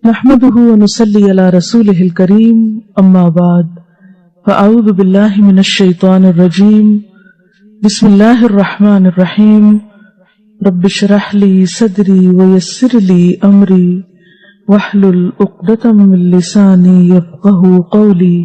نحمده ونصلي على رسوله الكريم اما بعد فاعوذ بالله من الشيطان الرجيم بسم الله الرحمن الرحيم رب اشرح لي صدري ويسر لي امري واحلل عقدة من لساني يفقهوا قولي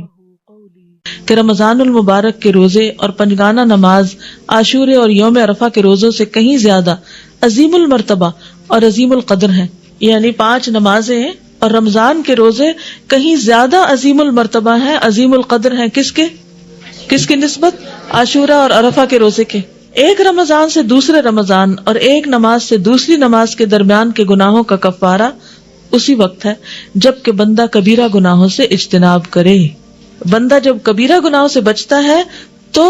کہ رمضان المبارک کے روزے اور پنجگانہ نماز عاشورے اور یوم عرفہ کے روزوں سے کہیں زیادہ عظیم المرتبہ اور عظیم القدر ہیں، یعنی 5 نمازیں ہیں اور رمضان کے روزے کہیں زیادہ عظیم المرتبہ ہیں، عظیم القدر ہیں۔ کس کے نسبت؟ عاشورہ اور عرفہ کے روزے کے۔ ایک رمضان سے دوسرے رمضان اور ایک نماز سے دوسری نماز کے درمیان کے گناہوں کا کفارہ اسی وقت ہے جب کہ بندہ کبیرہ گناہوں سے اجتناب کرے۔ بندہ جب کبیرہ گناہوں سے بچتا ہے تو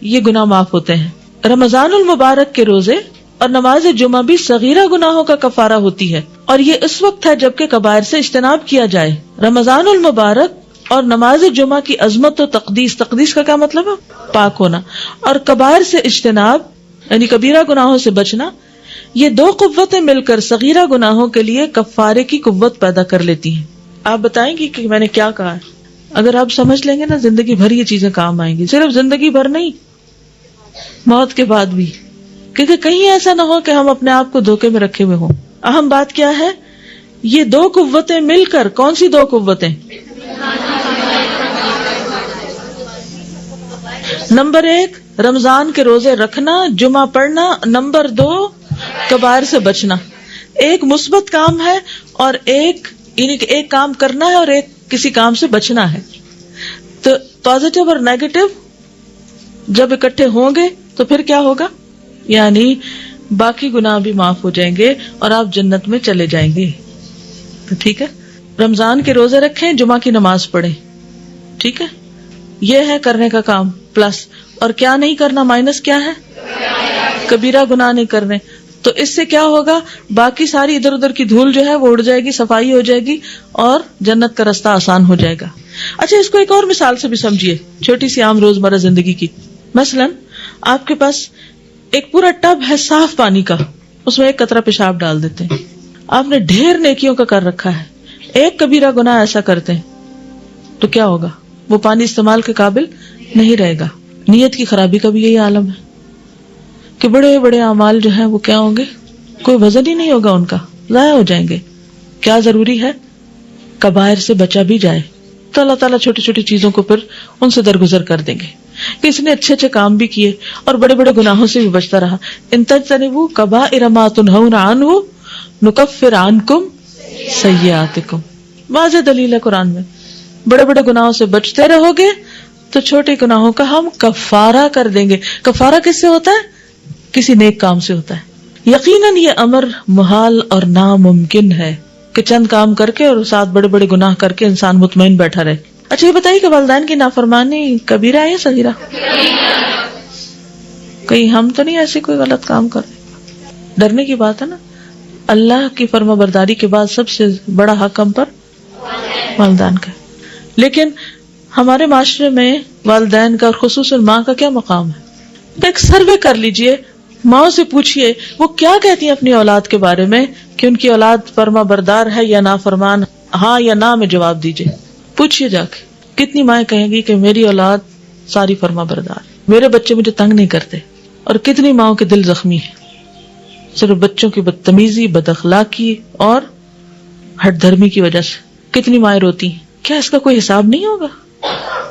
یہ گناہ معاف ہوتے ہیں۔ رمضان المبارک کے روزے اور نماز جمعہ بھی صغیرہ گناہوں کا کفارہ ہوتی ہے، اور یہ اس وقت ہے جبکہ کبائر سے اجتناب کیا جائے۔ رمضان المبارک اور نماز جمعہ کی عظمت و تقدیس کا کیا مطلب ہے؟ پاک ہونا، اور کبائر سے اجتناب یعنی کبیرہ گناہوں سے بچنا، یہ 2 قوتیں مل کر صغیرہ گناہوں کے لیے کفارے کی قوت پیدا کر لیتی ہیں۔ آپ بتائیں گی کہ میں نے کیا کہا ہے؟ اگر آپ سمجھ لیں گے نا، زندگی بھر یہ چیزیں کام آئیں گی، صرف زندگی بھر نہیں، موت کے بعد بھی، کیونکہ کہیں ایسا نہ ہو کہ ہم اپنے آپ کو دھوکے میں رکھے ہوئے ہوں۔ اہم بات کیا ہے؟ یہ 2 قوتیں مل کر، کون سی 2 قوتیں؟ نمبر 1 رمضان کے روزے رکھنا، جمعہ پڑھنا، نمبر 2 کبائر سے بچنا۔ ایک مثبت کام ہے اور ایک کام کرنا ہے اور ایک کسی کام سے بچنا ہے۔ تو پازیٹیو اور نیگیٹو جب اکٹھے ہوں گے تو پھر کیا ہوگا؟ یعنی باقی گناہ بھی معاف ہو جائیں گے اور آپ جنت میں چلے جائیں گے۔ تو ٹھیک ہے، رمضان کے روزے رکھیں، جمعہ کی نماز پڑھیں، ٹھیک ہے، یہ ہے کرنے کا کام پلس۔ اور کیا نہیں کرنا، مائنس کیا ہے؟ کبیرہ گناہ نہیں کرنے۔ تو اس سے کیا ہوگا؟ باقی ساری ادھر ادھر کی دھول جو ہے وہ اڑ جائے گی، صفائی ہو جائے گی اور جنت کا رستہ آسان ہو جائے گا۔ اچھا، اس کو ایک اور مثال سے بھی سمجھیے، چھوٹی سی عام روزمرہ زندگی کی۔ مثلا آپ کے پاس ایک پورا ٹب ہے صاف پانی کا، اس میں 1 قطرہ پیشاب ڈال دیتے ہیں۔ آپ نے ڈھیر نیکیوں کا کر رکھا ہے، ایک کبیرہ گناہ ایسا کرتے ہیں تو کیا ہوگا؟ وہ پانی استعمال کے قابل نہیں رہے گا۔ نیت کی خرابی کا بھی یہی عالم ہے کہ بڑے بڑے اعمال جو ہیں وہ کیا ہوں گے؟ کوئی وزن ہی نہیں ہوگا ان کا، ضائع ہو جائیں گے۔ کیا ضروری ہے؟ کبائر سے بچا بھی جائے تو اللہ تعالیٰ چھوٹی چھوٹی چیزوں کو پھر ان سے درگزر کر دیں گے کہ اس نے اچھے اچھے کام بھی کیے اور بڑے بڑے گناہوں سے بھی بچتا رہا۔ ان تجتنبوا کبائر ما تنہون عنہ نکفر عنکم سیئاتکم، واضح دلیل ہے قرآن میں۔ بڑے بڑے گناہوں سے بچتے رہو گے تو چھوٹے گناہوں کا ہم کفارہ کر دیں گے۔ کفارہ کس سے ہوتا ہے؟ کسی نیک کام سے ہوتا ہے۔ یقیناً یہ امر محال اور ناممکن ہے کہ چند کام کر کے اور ساتھ بڑے بڑے گناہ کر کے انسان مطمئن بیٹھا رہے۔ اچھا، یہ بتائیے کہ والدین کی نافرمانی کبیرہ ہے یا صغیرہ؟ کہیں ہم تو نہیں ایسی کوئی غلط کام کر رہے؟ ڈرنے کی بات ہے نا۔ اللہ کی فرما برداری کے بعد سب سے بڑا حق ہم پر والدین کا ہے، لیکن ہمارے معاشرے میں والدین کا اور خصوصاً ماں کا کیا مقام ہے؟ ایک سروے کر لیجئے، ماں سے پوچھئے وہ کیا کہتی ہیں اپنی اولاد کے بارے میں کہ ان کی اولاد فرما بردار ہے یا نافرمان، ہاں یا نہ میں جواب دیجئے، پوچھئے جا کے۔ کتنی مائیں کہیں گی کہ میری اولاد ساری فرما بردار، میرے بچے مجھے تنگ نہیں کرتے، اور کتنی ماؤں کے دل زخمی ہیں صرف بچوں کی بدتمیزی، بد اخلاقی اور ہٹ دھرمی کی وجہ سے۔ کتنی مائیں روتی ہیں۔ کیا اس کا کوئی حساب نہیں ہوگا؟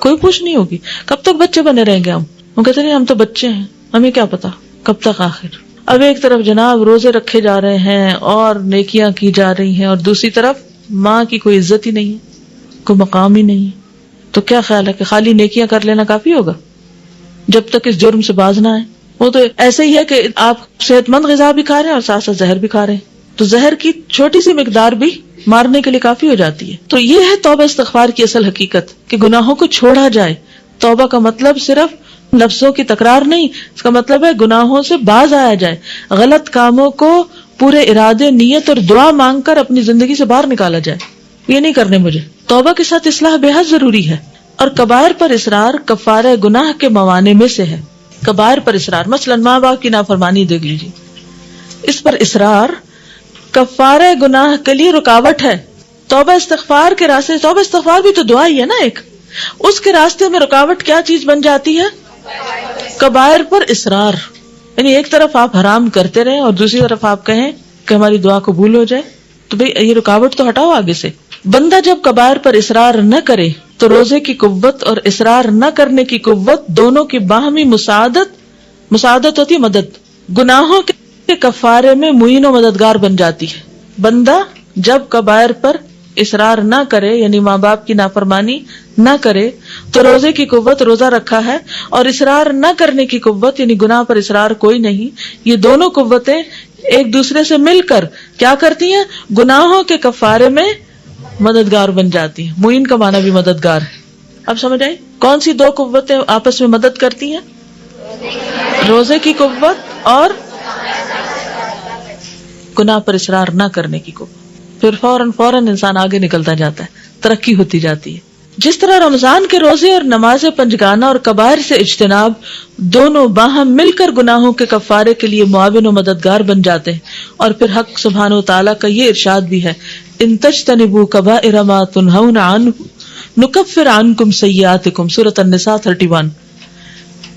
کوئی پوچھ نہیں ہوگی؟ کب تک بچے بنے رہیں گے ہم کہتے ہیں ہم تو بچے ہیں، ہمیں کیا پتا کب تک آخر۔ اب ایک طرف جناب روزے رکھے جا رہے ہیں اور نیکیاں کی جا رہی ہیں، اور دوسری طرف ماں کی کوئی عزت ہی نہیں ہے، کوئی مقام ہی نہیں ہے۔ تو کیا خیال ہے کہ خالی نیکیاں کر لینا کافی ہوگا جب تک اس جرم سے باز نہ آئے؟ وہ تو ایسے ہی ہے کہ آپ صحت مند غذا بھی کھا رہے ہیں اور ساتھ ساتھ زہر بھی کھا رہے ہیں، تو زہر کی چھوٹی سی مقدار بھی مارنے کے لیے کافی ہو جاتی ہے۔ تو یہ ہے توبہ استغفار کی اصل حقیقت، کہ گناہوں کو چھوڑا جائے۔ توبہ کا مطلب صرف لفظوں کی تکرار نہیں، اس کا مطلب ہے گناہوں سے باز آیا جائے، غلط کاموں کو پورے ارادے، نیت اور دعا مانگ کر اپنی زندگی سے باہر نکالا جائے۔ یہ نہیں کرنے مجھے۔ توبہ کے ساتھ اصلاح بے حد ضروری ہے، اور کبائر پر اصرار کفارہ گناہ کے موانع میں سے ہے۔ کبائر پر اصرار، مثلا ماں باپ کی نافرمانی دیکھ لیجیے، اس پر اصرار کفارہ گناہ کے لیے رکاوٹ ہے، توبہ استغفار کے راستے، توبہ استغفار بھی تو دعا ہی ہے نا ایک، اس کے راستے میں رکاوٹ کیا چیز بن جاتی ہے؟ کبائر پر اصرار. یعنی ایک طرف آپ حرام کرتے رہیں اور دوسری طرف آپ کہیں کہ ہماری دعا قبول ہو جائے، تو بھئی یہ رکاوٹ تو ہٹاؤ آگے سے. بندہ جب کبائر پر اصرار نہ کرے تو روزے کی قوت اور اصرار نہ کرنے کی قوت دونوں کی باہمی مساعدت ہوتی ہے، مدد، گناہوں کے کفارے میں معین و مددگار بن جاتی ہے. بندہ جب کبائر پر اصرار نہ کرے، یعنی ماں باپ کی نافرمانی نہ کرے، تو روزے کی قوت روزہ رکھا ہے، اور اصرار نہ کرنے کی قوت یعنی گناہ پر اصرار کوئی نہیں. یہ دونوں قوتیں ایک دوسرے سے مل کر کیا کرتی ہیں؟ گناہوں کے کفارے میں مددگار بن جاتی ہیں. معین کا معنی بھی مددگار ہے. اب سمجھ آئی کون سی دو قوتیں آپس میں مدد کرتی ہیں؟ روزے کی قوت اور گناہ پر اصرار نہ کرنے کی قوت. پھر فوراً انسان آگے نکلتا جاتا ہے، ترقی ہوتی جاتی ہے. جس طرح رمضان کے روزے اور نماز پنجگانہ اور کبائر سے اجتناب دونوں باہم مل کر گناہوں کے کفارے کے لیے معاون و مددگار بن جاتے ہیں. اور پھر حق سبحانہ و تعالیٰ کا یہ ارشاد بھی ہے، ان تجتنبوا کبائر ما تنہون عنہ نکفر عنکم سیئاتکم، سورۃ النساء 31.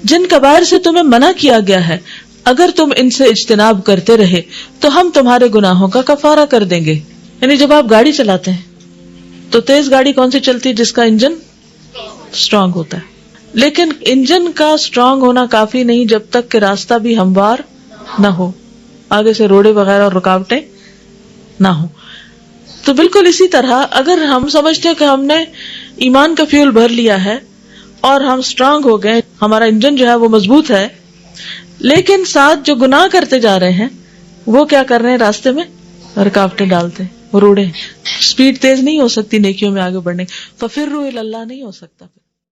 جن کبائر سے تمہیں منع کیا گیا ہے اگر تم ان سے اجتناب کرتے رہے تو ہم تمہارے گناہوں کا کفارہ کر دیں گے. یعنی جب آپ گاڑی چلاتے ہیں تو تیز گاڑی کون سی چلتی ہے؟ جس کا انجن سٹرونگ ہوتا ہے. لیکن انجن کا سٹرونگ ہونا کافی نہیں جب تک کہ راستہ بھی ہموار نہ ہو، آگے سے روڑے وغیرہ اور رکاوٹیں نہ ہو. تو بالکل اسی طرح اگر ہم سمجھتے ہیں کہ ہم نے ایمان کا فیول بھر لیا ہے اور ہم سٹرونگ ہو گئے، ہمارا انجن جو ہے وہ مضبوط ہے، لیکن ساتھ جو گناہ کرتے جا رہے ہیں وہ کیا کر رہے ہیں؟ راستے میں رکاوٹیں ڈالتے ہیں، روڑے. سپیڈ تیز نہیں ہو سکتی نیکیوں میں آگے بڑھنے، ففروا الی اللہ نہیں ہو سکتا.